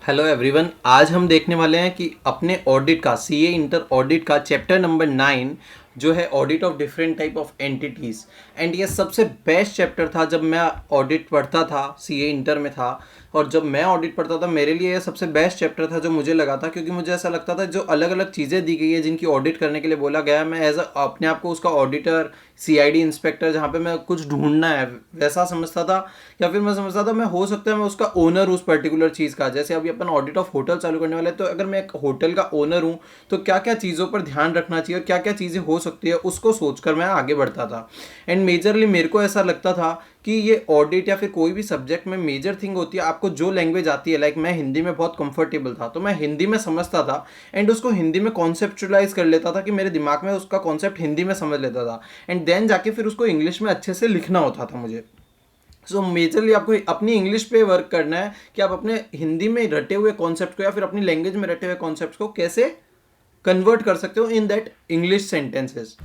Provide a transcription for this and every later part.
Hello everyone. आज हम देखने वाले हैं कि अपने ऑडिट का सीए इंटर ऑडिट का चैप्टर नंबर 9 जो है audit of different type of entities. And ये सबसे बेस्ट चैप्टर था जब मैं ऑडिट पढ़ता था, सीए इंटर में था। और जब मैं ऑडिट पढ़ता था मेरे लिए ये सबसे बेस्ट चैप्टर था जो मुझे लगा था, क्योंकि मुझे ऐसा लगता था जो अलग अलग चीज़ें दी गई है जिनकी ऑडिट करने के लिए बोला गया है, मैं एज अपने आप को उसका ऑडिटर, सीआईडी इंस्पेक्टर, जहाँ पे मैं कुछ ढूंढना है वैसा समझता था। या फिर मैं समझता था मैं हो सकता है मैं उसका ओनर उस पर्टिकुलर चीज़ का। जैसे अभी अपन ऑडिट ऑफ होटल चालू करने वाले हैं, तो अगर मैं एक होटल का ओनर हूँ तो क्या क्या चीज़ों पर ध्यान रखना चाहिए और क्या क्या चीज़ें हो सकती है उसको सोचकर मैं आगे बढ़ता था। एंड मेजरली मेरे को ऐसा लगता था कि ये ऑडिट या फिर कोई भी सब्जेक्ट में मेजर थिंग होती है आपको जो लैंग्वेज आती है। लाइक मैं हिंदी में बहुत कंफर्टेबल था तो मैं हिंदी में समझता था एंड उसको हिंदी में कॉन्सेप्चुलाइज कर लेता था कि मेरे दिमाग में उसका कॉन्सेप्ट हिंदी में समझ लेता था। एंड देन जाके फिर उसको इंग्लिश में अच्छे से लिखना होता था मुझे। सो मेजरली आपको अपनी इंग्लिश पे वर्क करना है कि आप अपने हिंदी में रटे हुए कॉन्सेप्ट को या फिर अपनी लैंग्वेज में रटे हुए कॉन्सेप्ट को कैसे कन्वर्ट कर सकते हो इन दैट इंग्लिश सेंटेंसेस।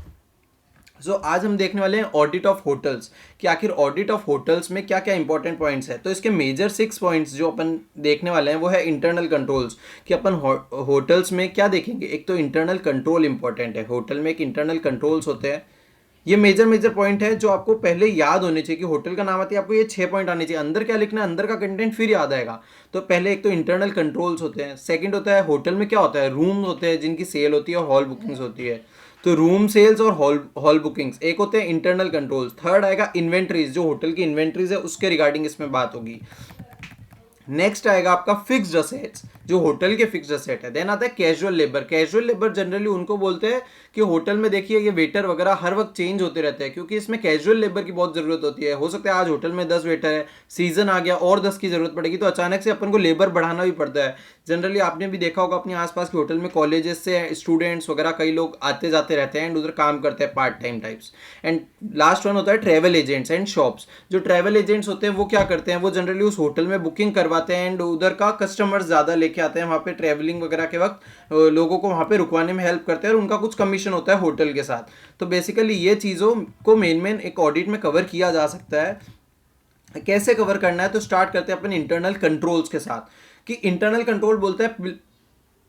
सो आज हम देखने वाले हैं ऑडिट ऑफ होटल्स कि आखिर ऑडिट ऑफ होटल्स में क्या क्या इंपॉर्टेंट पॉइंट्स है। तो इसके मेजर 6 पॉइंट्स जो अपन देखने वाले हैं वो है इंटरनल कंट्रोल्स, कि अपन होटल्स में क्या देखेंगे। एक तो इंटरनल कंट्रोल इंपॉर्टेंट है, होटल में एक इंटरनल कंट्रोल्स होते हैं। ये मेजर मेजर पॉइंट है जो आपको पहले याद होने चाहिए कि होटल का नाम आती है आपको ये 6 पॉइंट आने चाहिए। अंदर क्या लिखना है, अंदर का कंटेंट फिर याद आएगा। तो पहले एक तो इंटरनल कंट्रोल्स होते हैं, सेकंड होता है होटल में क्या होता है, रूम होते हैं जिनकी सेल होती है और हॉल बुकिंग्स होती है। तो रूम सेल्स और हॉल हॉल बुकिंग्स एक होते हैं इंटरनल कंट्रोल्स। थर्ड आएगा इन्वेंट्रीज, जो होटल की इन्वेंट्रीज है उसके रिगार्डिंग इसमें बात होगी। नेक्स्ट आएगा आपका फिक्स्ड असेट्स, जो होटल के फिक्स्ड असेट है। देन आता है casual labour. Casual labour generally उनको बोलते हैं कि होटल में देखिए ये वेटर वगैरह हर वक्त चेंज होते रहते हैं, क्योंकि इसमें कैजुअल लेबर की बहुत जरूरत होती है। हो सकता है आज होटल में 10 वेटर है, सीजन आ गया और 10 की जरूरत पड़ेगी, तो अचानक से अपन को लेबर बढ़ाना भी पड़ता है। जनरली आपने भी देखा होगा अपने आसपास के होटल में कॉलेजेस से स्टूडेंट्स वगैरह कई लोग आते जाते रहते हैं एंड उधर काम करते हैं part time types. And last one होता है ट्रैवल एजेंट्स एंड शॉप्स। जो ट्रैवल एजेंट्स होते हैं वो क्या करते हैं, वो जनरली उस होटल में बुकिंग करवाते हैं एंड उधर का कस्टमर्स ज़्यादा लेके आते हैं वहाँ पे ट्रैवलिंग वगैरह के वक्त, लोगों को वहाँ पे रुकवाने में हेल्प करते हैं और उनका कुछ कमीशन होता है होटल के साथ। तो बेसिकली ये चीज़ों को मेन मेन एक ऑडिट में कवर किया जा सकता है। कैसे कवर करना है, तो स्टार्ट करते हैं अपन इंटरनल कंट्रोल्स के साथ। कि इंटरनल कंट्रोल बोलते हैं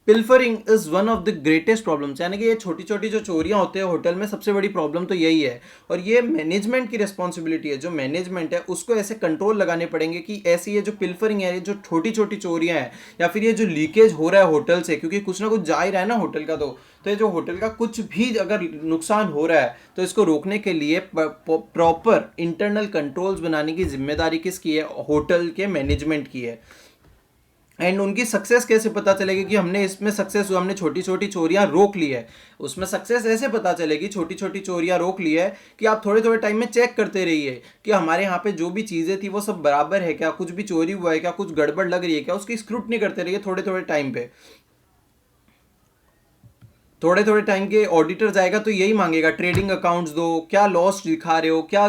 pilfering is one of the greatest problems, यानी कि ये छोटी छोटी जो चोरियां होते हैं होटल में सबसे बड़ी प्रॉब्लम तो यही है। और ये मैनेजमेंट की रिस्पॉन्सिबिलिटी है, जो मैनेजमेंट है उसको ऐसे कंट्रोल लगाने पड़ेंगे कि ऐसी ये जो पिल्फरिंग है, ये जो छोटी छोटी चोरियां हैं या फिर ये जो लीकेज हो रहा है होटल से, क्योंकि कुछ ना कुछ जा ही रहा है ना होटल का। तो ये जो होटल का कुछ भी अगर नुकसान हो रहा है तो इसको रोकने के लिए प्रॉपर इंटरनल कंट्रोल्स बनाने की जिम्मेदारी किसकी है, होटल के मैनेजमेंट की है। एंड उनकी सक्सेस कैसे पता चलेगी कि हमने इसमें सक्सेस हुआ, हमने छोटी छोटी चोरियां रोक ली है। उसमें सक्सेस ऐसे पता चलेगी, छोटी छोटी चोरियां रोक ली है, कि आप थोड़े थोड़े टाइम में चेक करते रहिए कि हमारे यहाँ पे जो भी चीज़ें थी वो सब बराबर है क्या, कुछ भी चोरी हुआ है क्या, कुछ गड़बड़ लग रही है क्या, उसकी स्क्रूटनी करते रहिए थोड़े थोड़े टाइम पे। थोड़े थोड़े टाइम के ऑडिटर जाएगा तो यही मांगेगा, ट्रेडिंग अकाउंट्स दो, क्या लॉस दिखा रहे हो, क्या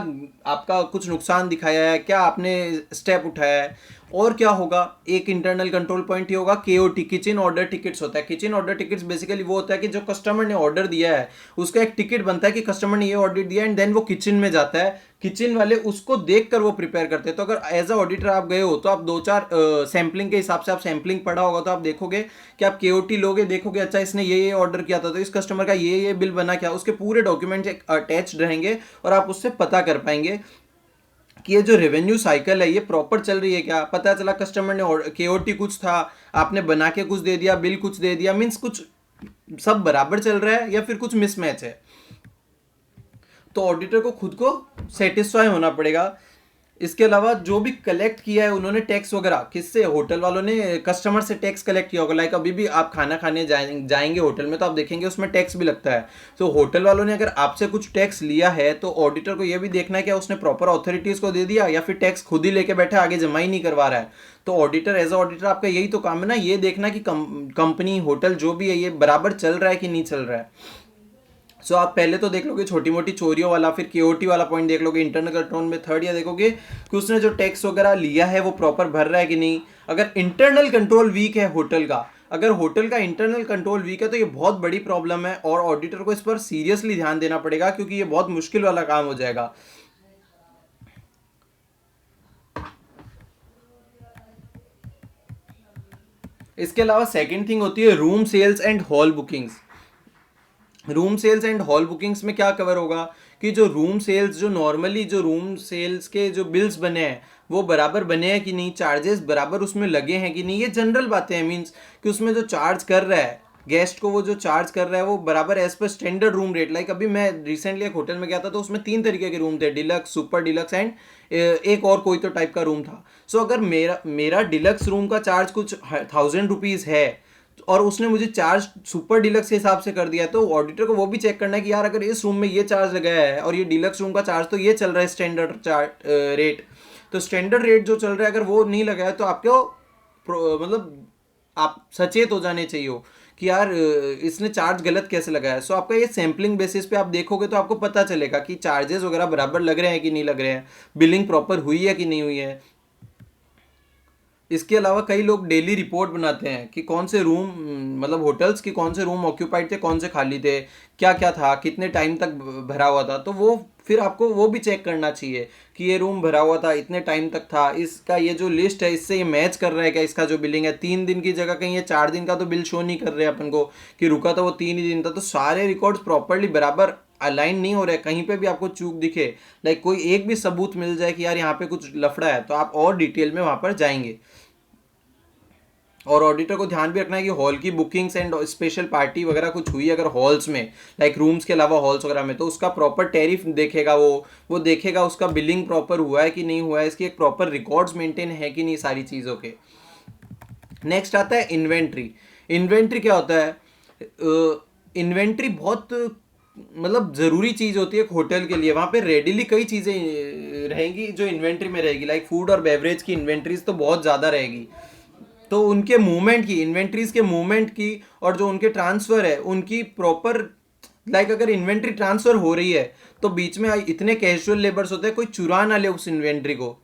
आपका कुछ नुकसान दिखाया है, क्या आपने स्टेप उठाया है। और क्या होगा, एक इंटरनल कंट्रोल पॉइंट ही होगा केओटी, किचन ऑर्डर टिकट्स होता है। किचन ऑर्डर टिकट्स बेसिकली वो होता है कि जो कस्टमर ने ऑर्डर दिया है उसका एक टिकट बनता है कि कस्टमर ने ये ऑर्डर दिया एंड देन वो किचन में जाता है। किचन वाले उसको देखकर वो प्रिपेयर करते हैं। तो अगर एज अ ऑडिटर आप गए हो तो आप दो चार सैम्पलिंग के हिसाब से, आप सैम्पलिंग पढ़ा होगा तो आप देखोगे कि आप केओटी लोगे, देखोगे अच्छा इसने ये ऑर्डर किया था तो इस कस्टमर का ये बिल बना, क्या उसके पूरे डॉक्यूमेंट्स अटैच्ड रहेंगे और आप उससे पता कर पाएंगे कि ये जो रेवेन्यू साइकिल है ये प्रॉपर चल रही है क्या। पता चला कस्टमर ने केओटी कुछ था, आपने बना के कुछ दे दिया, बिल कुछ दे दिया, मीन्स कुछ सब बराबर चल रहा है या फिर कुछ मिसमैच है। तो ऑडिटर को खुद को सेटिस्फाई होना पड़ेगा। इसके अलावा जो भी कलेक्ट किया है उन्होंने टैक्स वगैरह, किससे, होटल वालों ने कस्टमर से टैक्स कलेक्ट किया होगा। लाइक अभी भी आप खाना खाने जाएंगे होटल में तो आप देखेंगे उसमें टैक्स भी लगता है। तो होटल वालों ने अगर आपसे कुछ टैक्स लिया है तो ऑडिटर को यह भी देखना है कि उसने प्रॉपर अथॉरिटीज को दे दिया या फिर टैक्स खुद ही लेके बैठा आगे जमा ही नहीं करवा रहा है। तो ऑडिटर एज अ ऑडिटर आपका यही तो काम है ना, ये देखना कि कंपनी होटल जो भी है ये बराबर चल रहा है कि नहीं चल रहा है। सो आप पहले तो देख लोगे छोटी मोटी चोरियों वाला, फिर केओटी वाला पॉइंट देख लोगे इंटरनल कंट्रोल में। थर्ड या देखोगे कि उसने जो टैक्स वगैरह लिया है वो प्रॉपर भर रहा है कि नहीं। अगर इंटरनल कंट्रोल वीक है होटल का, अगर होटल का इंटरनल कंट्रोल वीक है तो ये बहुत बड़ी प्रॉब्लम है और ऑडिटर को इस पर सीरियसली ध्यान देना पड़ेगा, क्योंकि ये बहुत मुश्किल वाला काम हो जाएगा। इसके अलावा सेकंड थिंग होती है room sales and hall bookings. Room sales and hall bookings में क्या कवर होगा कि जो रूम सेल्स, जो नॉर्मली जो रूम सेल्स के जो बिल्स बने हैं वो बराबर बने हैं कि नहीं, चार्जेस बराबर उसमें लगे हैं कि नहीं, ये जनरल बातें हैं। मीन्स कि उसमें जो चार्ज कर रहा है गेस्ट को, वो जो चार्ज कर रहा है वो बराबर as per standard room rate. Like अभी मैं रिसेंटली एक होटल में गया था तो उसमें 3 तरीके के रूम थे, डिलक्स, सुपर डिलक्स एंड एक और कोई तो टाइप का रूम था। सो अगर मेरा मेरा डिलक्स रूम का चार्ज कुछ 1000 रुपीज़ है और उसने मुझे चार्ज सुपर डिलक्स के हिसाब से कर दिया, तो ऑडिटर को वो भी चेक करना है कि यार अगर इस रूम में ये चार्ज लगाया है और ये डिलक्स रूम का चार्ज तो ये चल रहा है स्टैंडर्ड चार्ज रेट, तो स्टैंडर्ड रेट जो चल रहा है अगर वो नहीं लगाया तो आपको मतलब आप सचेत हो जाने चाहिए हो कि यार इसने चार्ज गलत कैसे लगाया है। सो आपका ये सैम्पलिंग बेसिस पे आप देखोगे तो आपको पता चलेगा कि चार्जेस वगैरह बराबर लग रहे हैं कि नहीं लग रहे हैं, बिलिंग प्रॉपर हुई है कि नहीं हुई है। इसके अलावा कई लोग डेली रिपोर्ट बनाते हैं कि कौन से रूम, मतलब होटल्स की कौन से रूम ऑक्यूपाइड थे, कौन से खाली थे, क्या क्या था, कितने टाइम तक भरा हुआ था। तो वो फिर आपको वो भी चेक करना चाहिए कि ये रूम भरा हुआ था, इतने टाइम तक था, इसका ये जो लिस्ट है इससे ये मैच कर रहा है क्या, इसका जो बिलिंग है 3 दिन की जगह कहीं ये 4 दिन का तो बिल शो नहीं कर रहे अपन को कि रुका था वो 3 ही दिन था। तो सारे रिकॉर्ड्स प्रॉपरली बराबर अलाइन नहीं हो रहे, कहीं पे भी आपको चूक दिखे, लाइक कोई एक भी सबूत मिल जाए कि यार यहाँ पे कुछ लफड़ा है, तो आप और डिटेल में वहाँ पर जाएंगे। और ऑडिटर को ध्यान भी रखना है कि हॉल की बुकिंग्स एंड स्पेशल पार्टी वगैरह कुछ हुई अगर हॉल्स में, लाइक रूम्स के अलावा हॉल्स वगैरह में, तो उसका प्रॉपर टैरिफ देखेगा वो देखेगा उसका बिलिंग प्रॉपर हुआ है कि नहीं हुआ है, इसकी एक प्रॉपर रिकॉर्ड्स मेंटेन है कि नहीं सारी चीज़ों के। नेक्स्ट आता है इन्वेंट्री। इन्वेंट्री क्या होता है? इन्वेंट्री बहुत मतलब ज़रूरी चीज़ होती है एक होटल के लिए। वहाँ पे रेडिली कई चीज़ें रहेंगी जो इन्वेंट्री में रहेगी, लाइक फूड और बेवरेज की इन्वेंट्रीज तो बहुत ज़्यादा रहेगी। तो उनके मूवमेंट की, इन्वेंट्रीज के मूवमेंट की और जो उनके ट्रांसफ़र है उनकी प्रॉपर, लाइक अगर इन्वेंट्री ट्रांसफ़र हो रही है तो बीच में इतने कैजुअल लेबर्स होते हैं कोई चुरा ना ले उस इन्वेंट्री को,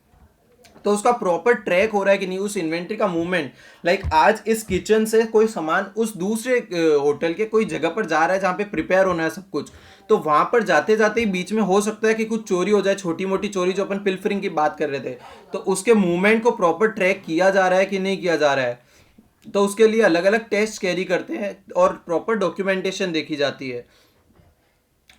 तो उसका प्रॉपर ट्रैक हो रहा है कि नहीं उस इन्वेंट्री का मूवमेंट। लाइक आज इस किचन से कोई सामान उस दूसरे होटल के कोई जगह पर जा रहा है जहाँ पे प्रिपेयर होना है सब कुछ, तो वहां पर जाते जाते ही बीच में हो सकता है कि कुछ चोरी हो जाए, छोटी मोटी चोरी जो अपन पिल्फरिंग की बात कर रहे थे, तो उसके मूवमेंट को प्रॉपर ट्रैक किया जा रहा है कि नहीं किया जा रहा है। तो उसके लिए अलग अलग टेस्ट कैरी करते हैं और प्रॉपर डॉक्यूमेंटेशन देखी जाती है।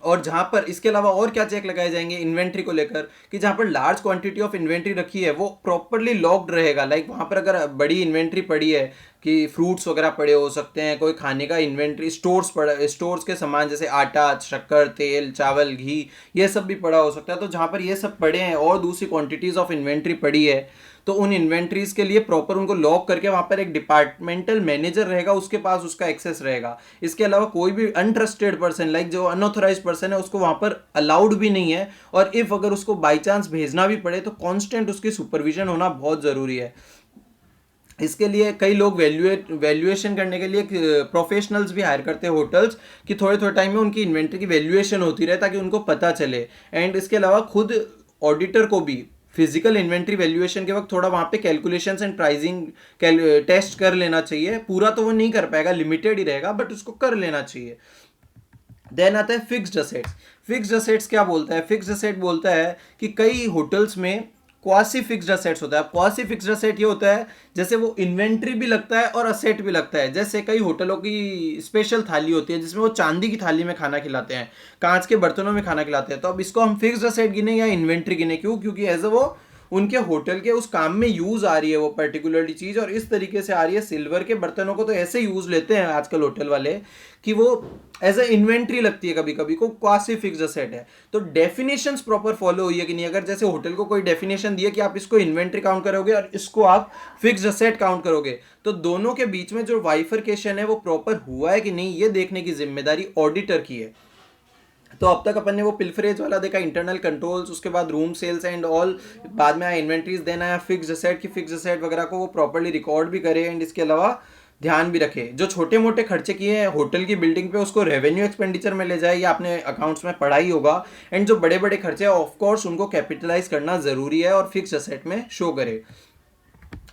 और जहाँ पर इसके अलावा और क्या चेक लगाए जाएंगे इन्वेंट्री को लेकर कि जहाँ पर लार्ज क्वांटिटी ऑफ इन्वेंट्री रखी है वो प्रॉपरली लॉक्ड रहेगा। लाइक वहाँ पर अगर बड़ी इन्वेंट्री पड़ी है कि फ्रूट्स वगैरह पड़े हो सकते हैं, कोई खाने का इन्वेंट्री स्टोर्स पड़ा, स्टोर्स के सामान जैसे आटा, शक्कर, तेल, चावल, घी, ये सब भी पड़ा हो सकता है। तो जहाँ पर ये सब पड़े हैं और दूसरी क्वांटिटीज़ ऑफ इन्वेंट्री पड़ी है तो उन इन्वेंट्रीज के लिए प्रॉपर उनको लॉक करके वहाँ पर एक डिपार्टमेंटल मैनेजर रहेगा, उसके पास उसका एक्सेस रहेगा। इसके अलावा कोई भी अनट्रस्टेड पर्सन, लाइक जो अनऑथराइज पर्सन है, उसको वहाँ पर अलाउड भी नहीं है। और इफ़ अगर उसको बाई चांस भेजना भी पड़े तो कॉन्स्टेंट उसकी सुपरविजन होना बहुत ज़रूरी है। इसके लिए कई लोग वैल्यूएशन करने के लिए प्रोफेशनल्स भी हायर करते हैं होटल्स कि थोड़े थोड़े टाइम में उनकी इन्वेंट्री की वैल्यूएशन होती रहे ताकि उनको पता चले। एंड इसके अलावा खुद ऑडिटर को भी फिजिकल इन्वेंट्री वैल्यूएशन के वक्त थोड़ा वहाँ पे कैलकुलेशंस एंड प्राइसिंग टेस्ट कर लेना चाहिए। पूरा तो वो नहीं कर पाएगा, लिमिटेड ही रहेगा, बट उसको कर लेना चाहिए। देन आता है फिक्स्ड असेट्स। फिक्स्ड असेट्स क्या बोलता है? फिक्स्ड असेट बोलता है कि कई होटल्स में क्वासी फिक्स्ड असेट्स होता है। क्वासी फिक्स्ड असेट ये होता है जैसे वो इन्वेंट्री भी लगता है और असेट भी लगता है। जैसे कई होटलों की स्पेशल थाली होती है जिसमें वो चांदी की थाली में खाना खिलाते हैं, कांच के बर्तनों में खाना खिलाते हैं, तो अब इसको हम फिक्स्ड असेट गिने या इन्वेंट्री गिने? क्यों? क्योंकि एज ए वो उनके होटल के उस काम में यूज आ रही है वो पर्टिकुलरली चीज, और इस तरीके से आ रही है। सिल्वर के बर्तनों को तो ऐसे यूज लेते हैं आजकल होटल वाले कि वो एज ए इन्वेंट्री लगती है, कभी कभी को क्वासी फिक्स्ड असेट है। तो डेफिनेशंस प्रॉपर फॉलो हुई है कि नहीं? अगर जैसे होटल को कोई डेफिनेशन दिए कि आप इसको इन्वेंट्री काउंट करोगे और इसको आप फिक्स्ड असेट काउंट करोगे, तो दोनों के बीच में जो बाइफरकेशन है वो प्रॉपर हुआ है कि नहीं, ये देखने की जिम्मेदारी ऑडिटर की है। तो अब तक अपन ने वो पिल्फरेज वाला देखा, इंटरनल कंट्रोल्स, उसके बाद रूम सेल्स एंड ऑल, बाद में आया इन्वेंट्रीज, देन आया फिक्स्ड असेट की फिक्स्ड असेट वगैरह को वो प्रॉपर्ली रिकॉर्ड भी करे एंड इसके अलावा ध्यान भी रखे। जो छोटे मोटे खर्चे किए हैं होटल की बिल्डिंग पे उसको रेवेन्यू एक्सपेंडिचर में ले जाए, या अपने अकाउंट्स में पढ़ा ही होगा। एंड जो बड़े बड़े खर्चे हैं ऑफ कोर्स उनको कैपिटलाइज करना ज़रूरी है और फिक्स्ड असेट में शो करे।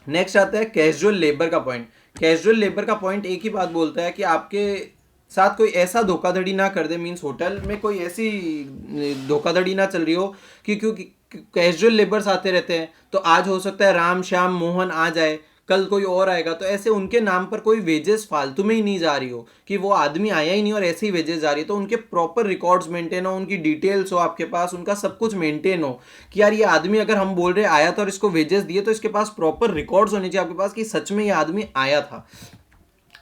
नेक्स्ट आता है कैजुअल लेबर का पॉइंट। कैजुअल लेबर का पॉइंट एक ही बात बोलता है कि आपके साथ कोई ऐसा धोखाधड़ी ना कर दे, मीन्स होटल में कोई ऐसी धोखाधड़ी ना चल रही हो कि क्योंकि कैजुअल लेबर्स आते रहते हैं तो आज हो सकता है राम श्याम मोहन आ जाए, कल कोई और आएगा, तो ऐसे उनके नाम पर कोई वेजेस फालतू में ही नहीं जा रही हो कि वो आदमी आया ही नहीं और ऐसे ही वेजेस जा रही है, तो उनके प्रॉपर रिकॉर्ड्स मेंटेन हो, उनकी डिटेल्स हो आपके पास, उनका सब कुछ मेंटेन हो कि यार ये आदमी अगर हम बोल रहे आया था और इसको वेजेस दिए, तो इसके पास प्रॉपर रिकॉर्ड्स होने चाहिए आपके पास कि सच में ये आदमी आया था।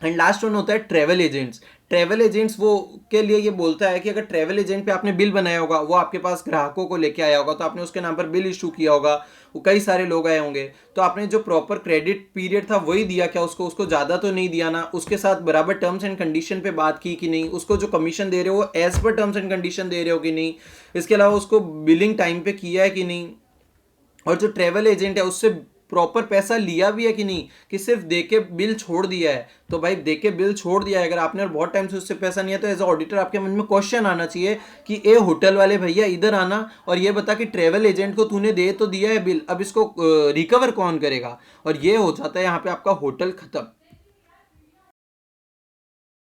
एंड लास्ट वन होता है ट्रेवल एजेंट्स। ट्रेवल एजेंट्स वो के लिए ये बोलता है कि अगर ट्रेवल एजेंट पे आपने बिल बनाया होगा, वो आपके पास ग्राहकों को लेके आया होगा, तो आपने उसके नाम पर बिल इशू किया होगा, वो कई सारे लोग आए होंगे, तो आपने जो प्रॉपर क्रेडिट पीरियड था वही दिया क्या उसको, उसको ज़्यादा तो नहीं दिया ना, उसके साथ बराबर टर्म्स एंड कंडीशन पे बात की कि नहीं, उसको जो कमीशन दे रहे हो वो as per terms and condition दे रहे हो कि नहीं, इसके अलावा उसको बिलिंग टाइम पे किया है कि नहीं, और जो ट्रेवल एजेंट है उससे प्रॉपर पैसा लिया भी है कि नहीं, कि सिर्फ दे के बिल छोड़ दिया है। तो भाई दे के बिल छोड़ दिया है अगर आपने और बहुत टाइम से उससे पैसा नहीं है, तो एज ऑडिटर आपके मन में क्वेश्चन आना चाहिए कि ए होटल वाले भैया इधर आना और ये बता कि ट्रेवल एजेंट को तूने दे तो दिया है बिल, अब इसको रिकवर कौन करेगा। और ये हो जाता है यहाँ पे आपका होटल खत्म।